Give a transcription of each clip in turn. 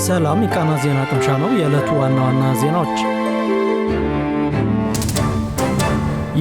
ሰላም የቃና ዜና ቅምሻ ነው። የዕለቱ ዋና ዋና ዜናዎች።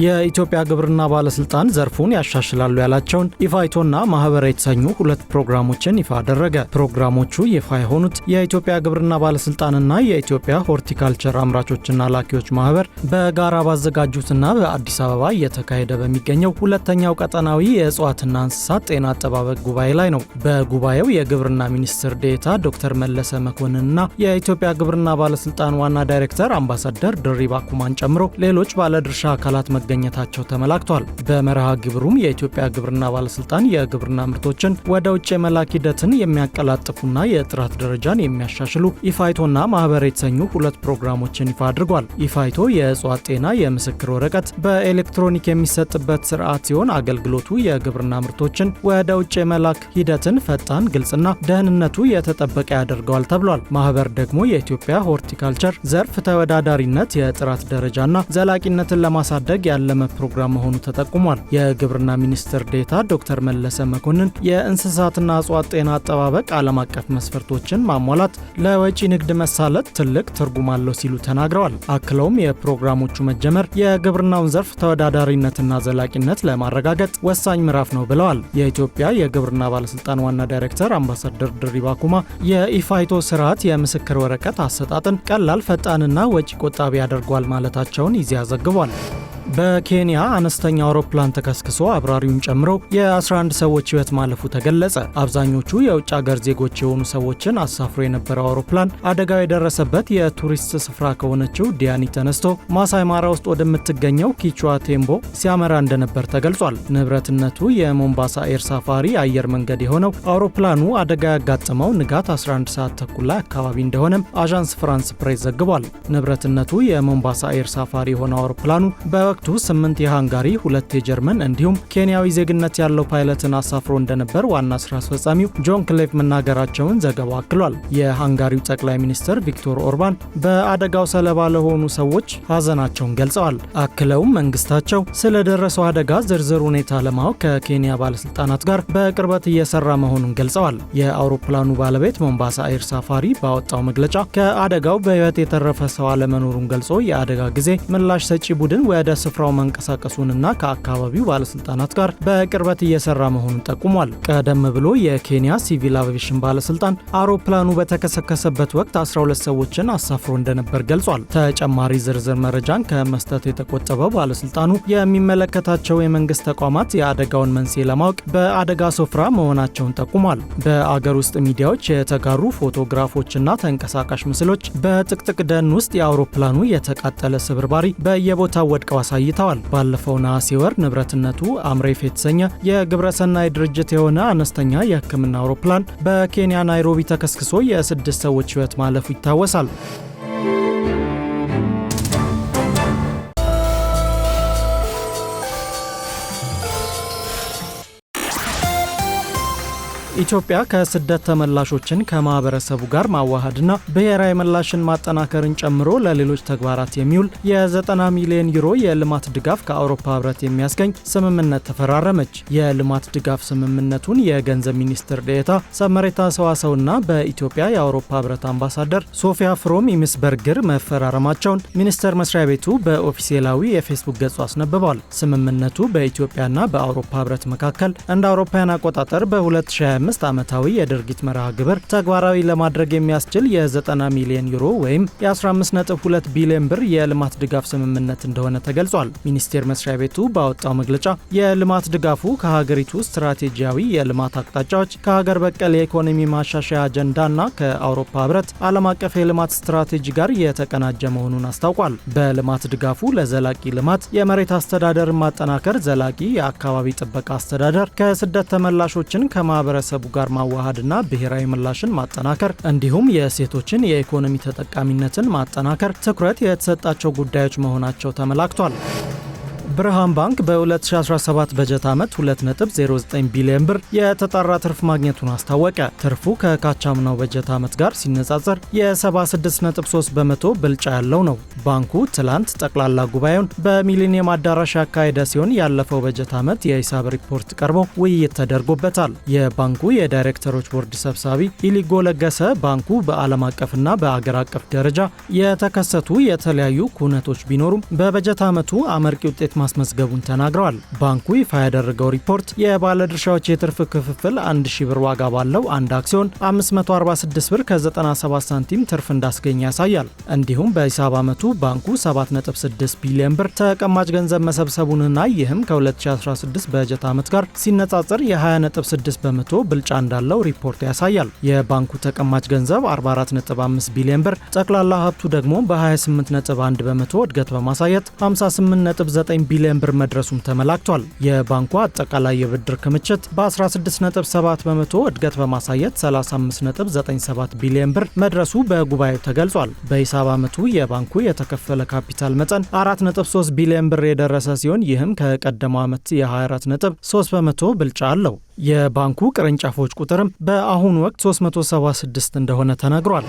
የኢትዮጵያ ግብርና ባለስልጣን ዘርፉን ያሻሽላሉ ያላቸውን ኢፋይቶና ማህበር የተሰኙ ሁለት ፕሮግራሞችን ይፋ አደረገ። ፕሮግራሞቹ ይፋ የሆኑት የኢትዮጵያ ግብርና ባለስልጣንና የኢትዮጵያ ሆርቲካልቸር አምራቾችና ላኪዎች ማህበር በጋራ ባዘጋጁትና በአዲስ አበባ እየተካሄደ በሚገኘው ሁለተኛው ቀጠናዊ የእጽዋትና እንስሳት ጤና አጠባበቅ ጉባኤ ላይ ነው። በጉባኤው የግብርና ሚኒስትር ዴኤታ ዶክተር መለሰ መኮንንና የኢትዮጵያ ግብርና ባለስልጣን ዋና ዳይሬክተር አምባሳደር ድሪባ ኩማን ጨምሮ ሌሎች ባለድርሻ አካላት መገኘታቸው ተመላክቷል። በመርሃ ግብሩም የኢትዮጵያ ግብርና ባለስልጣን የግብርና ምርቶችን ወደ ውጭ የመላክ ሂደትን የሚያቀላጥፉና የጥራት ደረጃን የሚያሻሽሉ ኢፋይቶና ማህበር የተሰኙ ሁለት ፕሮግራሞችን ይፋ አድርጓል። ኢፋይቶ የእጽዋት ጤና የምስክር ወረቀት በኤሌክትሮኒክ የሚሰጥበት ስርዓት ሲሆን አገልግሎቱ የግብርና ምርቶችን ወደ ውጭ የመላክ ሂደትን ፈጣን፣ ግልጽና ደህንነቱ የተጠበቀ ያደርገዋል ተብሏል። ማህበር ደግሞ የኢትዮጵያ ሆርቲካልቸር ዘርፍ ተወዳዳሪነት፣ የጥራት ደረጃና ዘላቂነትን ለማሳደግ ያለመ ፕሮግራም መሆኑ ተጠቁሟል። የግብርና ሚኒስትር ዴኤታ ዶክተር መለሰ መኮንን የእንስሳትና እጽዋት ጤና አጠባበቅ ዓለም አቀፍ መስፈርቶችን ማሟላት ለወጪ ንግድ መሳለጥ ትልቅ ትርጉም አለው ሲሉ ተናግረዋል። አክለውም የፕሮግራሞቹ መጀመር የግብርናውን ዘርፍ ተወዳዳሪነትና ዘላቂነት ለማረጋገጥ ወሳኝ ምዕራፍ ነው ብለዋል። የኢትዮጵያ የግብርና ባለስልጣን ዋና ዳይሬክተር አምባሳደር ድሪባ ኩማ የኢፋይቶ ስርዓት የምስክር ወረቀት አሰጣጥን ቀላል፣ ፈጣንና ወጪ ቆጣቢ ያደርገዋል ማለታቸውን ኢዜአ ዘግቧል። በኬንያ አነስተኛ አውሮፕላን ተከስክሶ አብራሪውን ጨምሮ የ11 ሰዎች ሕይወት ማለፉ ተገለጸ። አብዛኞቹ የውጭ ሀገር ዜጎች የሆኑ ሰዎችን አሳፍሮ የነበረው አውሮፕላን አደጋው የደረሰበት የቱሪስት ስፍራ ከሆነችው ዲያኒ ተነስቶ ማሳይ ማራ ውስጥ ወደምትገኘው ኪቹዋ ቴምቦ ሲያመራ እንደነበር ተገልጿል። ንብረትነቱ የሞምባሳ ኤር ሳፋሪ አየር መንገድ የሆነው አውሮፕላኑ አደጋ ያጋጠመው ንጋት 11 ሰዓት ተኩል ላይ አካባቢ እንደሆነም አዣንስ ፍራንስ ፕሬስ ዘግቧል። ንብረትነቱ የሞምባሳ ኤር ሳፋሪ የሆነው አውሮፕላኑ በወቅቱ 8 የሃንጋሪ፣ 2 የጀርመን እንዲሁም ኬንያዊ ዜግነት ያለው ፓይለትን አሳፍሮ እንደነበር ዋና ስራ አስፈጻሚው ጆን ክሌቭ መናገራቸውን ዘገባው አክሏል። የሃንጋሪው ጠቅላይ ሚኒስትር ቪክቶር ኦርባን በአደጋው ሰለባ ለሆኑ ሰዎች ሀዘናቸውን ገልጸዋል። አክለውም መንግስታቸው ስለደረሰው አደጋ ዝርዝር ሁኔታ ለማወቅ ከኬንያ ባለስልጣናት ጋር በቅርበት እየሰራ መሆኑን ገልጸዋል። የአውሮፕላኑ ባለቤት ሞምባሳ ኤር ሳፋሪ ባወጣው መግለጫ ከአደጋው በህይወት የተረፈ ሰው አለመኖሩን ገልጾ የአደጋ ጊዜ ምላሽ ሰጪ ቡድን ወደ ስፍራው መንቀሳቀሱንና ከአካባቢው ባለስልጣናት ጋር በቅርበት እየሰራ መሆኑን ጠቁሟል። ቀደም ብሎ የኬንያ ሲቪል አቪዬሽን ባለስልጣን አውሮፕላኑ በተከሰከሰበት ወቅት 12 ሰዎችን አሳፍሮ እንደነበር ገልጿል። ተጨማሪ ዝርዝር መረጃን ከመስጠት የተቆጠበው ባለስልጣኑ የሚመለከታቸው የመንግስት ተቋማት የአደጋውን መንስኤ ለማወቅ በአደጋ ስፍራ መሆናቸውን ጠቁሟል። በአገር ውስጥ ሚዲያዎች የተጋሩ ፎቶግራፎችና ተንቀሳቃሽ ምስሎች በጥቅጥቅ ደን ውስጥ የአውሮፕላኑ የተቃጠለ ስብርባሪ በየቦታው ወድቀው አሳይተዋል። ባለፈው ነሐሴ ወር ንብረትነቱ አምሬፍ የተሰኘ የግብረሰናይ ድርጅት የሆነ አነስተኛ የሕክምና አውሮፕላን በኬንያ ናይሮቢ ተከስክሶ የ6 ሰዎች ሕይወት ማለፉ ይታወሳል። ኢትዮጵያ ከስደት ተመላሾችን ከማህበረሰቡ ጋር ማዋሃድና ብሔራዊ ምላሽን ማጠናከርን ጨምሮ ለሌሎች ተግባራት የሚውል የ90 ሚሊዮን ዩሮ የልማት ድጋፍ ከአውሮፓ ህብረት የሚያስገኝ ስምምነት ተፈራረመች። የልማት ድጋፍ ስምምነቱን የገንዘብ ሚኒስትር ዴኤታ ሰመሬታ ሰዋሰውና በኢትዮጵያ የአውሮፓ ህብረት አምባሳደር ሶፊያ ፍሮም ኢምስበርግር መፈራረማቸውን ሚኒስቴር መስሪያ ቤቱ በኦፊሴላዊ የፌስቡክ ገጹ አስነብቧል። ስምምነቱ በኢትዮጵያና በአውሮፓ ህብረት መካከል እንደ አውሮፓውያን አቆጣጠር በ2025 ዓመታዊ የድርጊት መርሃ ግብር ተግባራዊ ለማድረግ የሚያስችል የ90 ሚሊዮን ዩሮ ወይም የ15.2 ቢሊዮን ብር የልማት ድጋፍ ስምምነት እንደሆነ ተገልጿል። ሚኒስቴር መስሪያ ቤቱ ባወጣው መግለጫ የልማት ድጋፉ ከሀገሪቱ ስትራቴጂያዊ የልማት አቅጣጫዎች፣ ከሀገር በቀል የኢኮኖሚ ማሻሻያ አጀንዳና ከአውሮፓ ህብረት ዓለም አቀፍ የልማት ስትራቴጂ ጋር የተቀናጀ መሆኑን አስታውቋል። በልማት ድጋፉ ለዘላቂ ልማት፣ የመሬት አስተዳደርን ማጠናከር፣ ዘላቂ የአካባቢ ጥበቃ አስተዳደር፣ ከስደት ተመላሾችን ከማህበረሰቡ ጋር ማዋሃድና ብሔራዊ ምላሽን ማጠናከር እንዲሁም የሴቶችን የኢኮኖሚ ተጠቃሚነትን ማጠናከር ትኩረት የተሰጣቸው ጉዳዮች መሆናቸው ተመላክቷል። ብርሃን ባንክ በ2017 በጀት ዓመት 2.09 ቢሊዮን ብር የተጣራ ትርፍ ማግኘቱን አስታወቀ። ትርፉ ከካቻምናው በጀት ዓመት ጋር ሲነጻጸር የ76.3 በመቶ ብልጫ ያለው ነው። ባንኩ ትላንት ጠቅላላ ጉባኤውን በሚሊኒየም አዳራሽ ያካሄደ ሲሆን ያለፈው በጀት ዓመት የሂሳብ ሪፖርት ቀርቦ ውይይት ተደርጎበታል። የባንኩ የዳይሬክተሮች ቦርድ ሰብሳቢ ኢሊጎ ለገሰ ባንኩ በዓለም አቀፍና በአገር አቀፍ ደረጃ የተከሰቱ የተለያዩ ኩነቶች ቢኖሩም በበጀት ዓመቱ አመርቂ ውጤት ማስመዝገቡን ተናግረዋል። ባንኩ ይፋ ያደረገው ሪፖርት የባለድርሻዎች የትርፍ ክፍፍል 1000 ብር ዋጋ ባለው አንድ አክሲዮን 546 ብር ከ97 ሳንቲም ትርፍ እንዳስገኘ ያሳያል። እንዲሁም በሂሳብ ዓመቱ ባንኩ 7.6 ቢሊዮን ብር ተቀማጭ ገንዘብ መሰብሰቡንና ይህም ከ2016 በጀት ዓመት ጋር ሲነጻጸር የ20.6 በመቶ ብልጫ እንዳለው ሪፖርት ያሳያል። የባንኩ ተቀማጭ ገንዘብ 44.5 ቢሊዮን ብር፣ ጠቅላላ ሀብቱ ደግሞ በ28.1 በመቶ እድገት በማሳየት 58.9 ቢሊዮን ብር መድረሱም ተመላክቷል። የባንኩ አጠቃላይ የብድር ክምችት በ16.7 በመቶ እድገት በማሳየት 35.97 ቢሊዮን ብር መድረሱ በጉባኤው ተገልጿል። በሂሳብ ዓመቱ የባንኩ የተከፈለ ካፒታል መጠን 4.3 ቢሊዮን ብር የደረሰ ሲሆን ይህም ከቀደመው ዓመት የ24.3 በመቶ ብልጫ አለው። የባንኩ ቅርንጫፎች ቁጥርም በአሁኑ ወቅት 376 እንደሆነ ተነግሯል።